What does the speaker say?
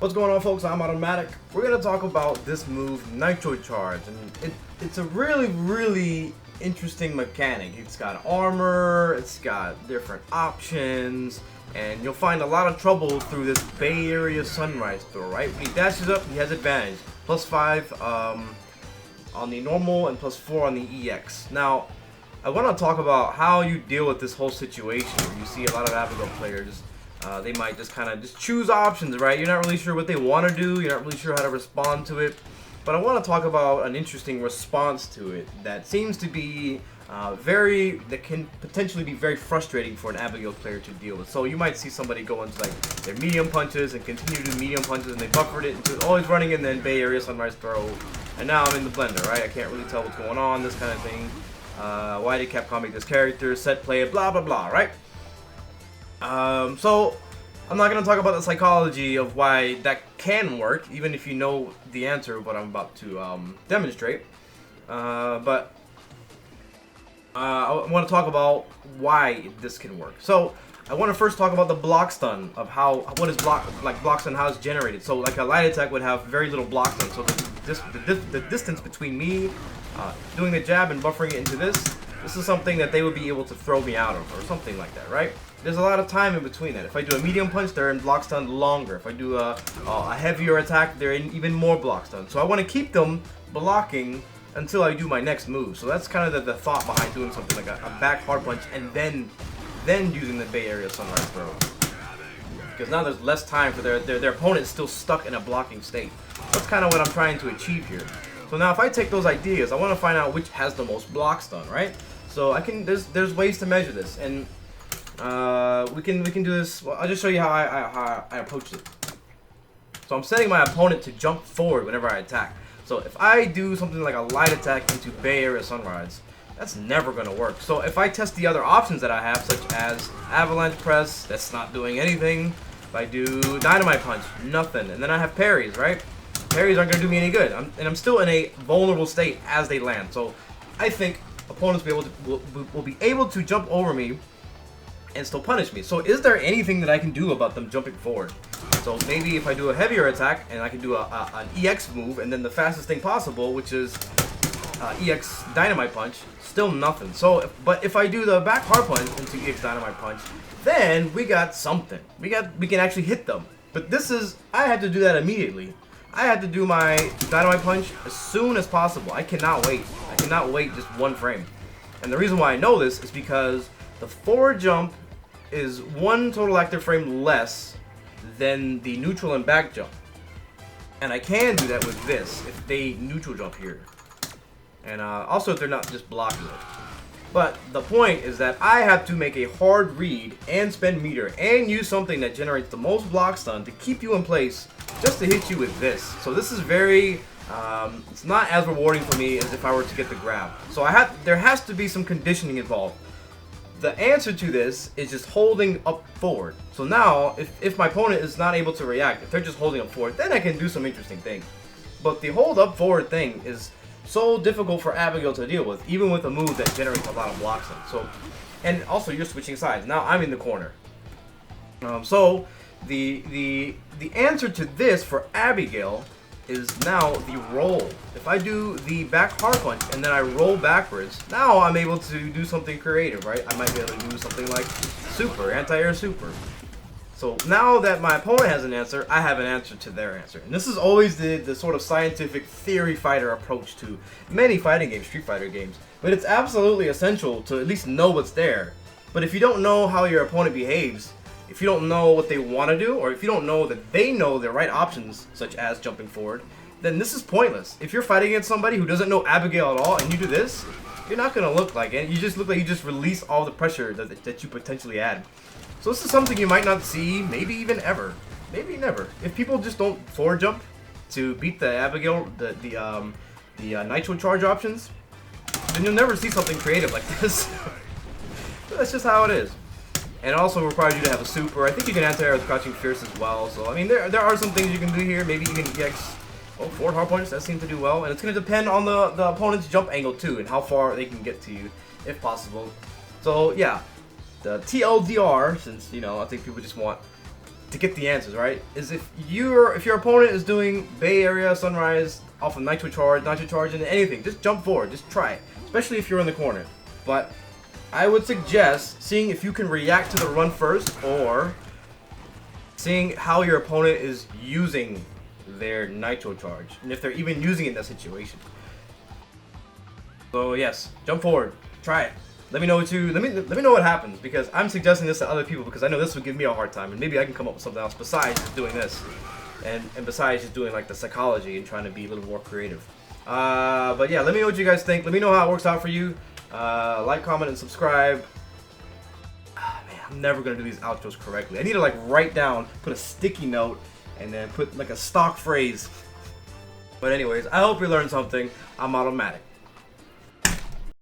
What's going on, folks? I'm AutoMattock. We're going to talk about this move, Nitro Charge, and it's a really interesting mechanic. It's got armor, it's got different options, and you'll find a lot of trouble through this Bay Area Sunrise throw, right? When he dashes up, he has advantage. +5 on the normal and +4 on the EX. Now, I want to talk about how you deal with this whole situation where you see a lot of Abigail players. They might just kind of choose options, right? You're not really sure what they want to do. You're not really sure how to respond to it. But I want to talk about an interesting response to it that seems to be that can potentially be very frustrating for an Abigail player to deal with. So you might see somebody go into like their medium punches and continue to do medium punches, and they buffered it into always running in then Bay Area Sunrise throw. And now I'm in the blender, right? I can't really tell what's going on, this kind of thing. Why did Capcom make this character, set play, blah blah blah, right? So I'm not going to talk about the psychology of why that can work, even if you know the answer of what I'm about to demonstrate. But I want to talk about why this can work. So I want to first talk about the block stun of what is block stun, how it's generated. So like a light attack would have very little block stun. So the distance between me doing the jab and buffering it into this is something that they would be able to throw me out of, or something like that, right? There's a lot of time in between that. If I do a medium punch, they're in block stun longer. If I do a heavier attack, they're in even more block stun. So I want to keep them blocking until I do my next move. So that's kind of the thought behind doing something like a back hard punch and then using the Bay Area Sunrise throw. Because now there's less time for their opponent still stuck in a blocking state. That's kind of what I'm trying to achieve here. So now if I take those ideas, I want to find out which has the most block stun, right? So there's ways to measure this, and we can do this. Well, I'll just show you how I approached it. So I'm setting my opponent to jump forward whenever I attack. So if I do something like a light attack into Bay Area Sunrise, that's never going to work. So if I test the other options that I have, such as Avalanche Press, that's not doing anything. If I do Dynamite Punch, nothing. And then I have parries, right? Parries aren't going to do me any good. I'm still in a vulnerable state as they land. So I think opponents will be able to jump over me and still punish me. So is there anything that I can do about them jumping forward? So maybe if I do a heavier attack and I can do an EX move and then the fastest thing possible, which is EX Dynamite Punch, still nothing. So, but if I do the back hard punch into EX Dynamite Punch, then we got something. We can actually hit them. But I had to do that immediately. I had to do my Dynamite Punch as soon as possible. I cannot wait. I cannot wait just one frame. And the reason why I know this is because the forward jump is one total active frame less than the neutral and back jump. And I can do that with this if they neutral jump here. And also if they're not just blocking it. But the point is that I have to make a hard read and spend meter and use something that generates the most block stun to keep you in place just to hit you with this. So this is very, it's not as rewarding for me as if I were to get the grab. So there has to be some conditioning involved. The answer to this is just holding up forward. So now, if my opponent is not able to react, if they're just holding up forward, then I can do some interesting things. But the hold up forward thing is so difficult for Abigail to deal with, even with a move that generates a lot of blocks in. So, and also you're switching sides. Now I'm in the corner. So the answer to this for Abigail is now the roll. If I do the back hard punch and then I roll backwards, now I'm able to do something creative, right? I might be able to do something like super, anti-air super. So now that my opponent has an answer, I have an answer to their answer. And this is always the sort of scientific theory fighter approach to many fighting games, Street Fighter games. But it's absolutely essential to at least know what's there. But if you don't know how your opponent behaves, if you don't know what they want to do, or if you don't know that they know the right options, such as jumping forward, then this is pointless. If you're fighting against somebody who doesn't know Abigail at all and you do this, you're not going to look like it. You just look like you just release all the pressure that you potentially add. So this is something you might not see, maybe even ever. Maybe never. If people just don't forward jump to beat the Abigail, the Nitro Charge options, then you'll never see something creative like this. That's just how it is. And it also requires you to have a super. I think you can anti-air with Crouching Fierce as well. So, I mean, there are some things you can do here. Maybe you can EX forward hard punch. That seems to do well. And it's going to depend on the opponent's jump angle, too, and how far they can get to you, if possible. So, yeah. The TLDR, since, you know, I think people just want to get the answers, right? Is if your opponent is doing Bay Area Sunrise off of Nitro Charge into anything, just jump forward, just try it, especially if you're in the corner. But I would suggest seeing if you can react to the run first, or seeing how your opponent is using their Nitro Charge, and if they're even using it in that situation. So yes, jump forward, try it. Let me know let me know what happens, because I'm suggesting this to other people because I know this would give me a hard time, and maybe I can come up with something else besides just doing this, and besides just doing like the psychology and trying to be a little more creative. But yeah, let me know what you guys think. Let me know how it works out for you. Like, comment, and subscribe. Man, I'm never gonna do these outros correctly. I need to like write down, put a sticky note, and then put like a stock phrase. But anyways, I hope you learned something. I'm AutoMattock.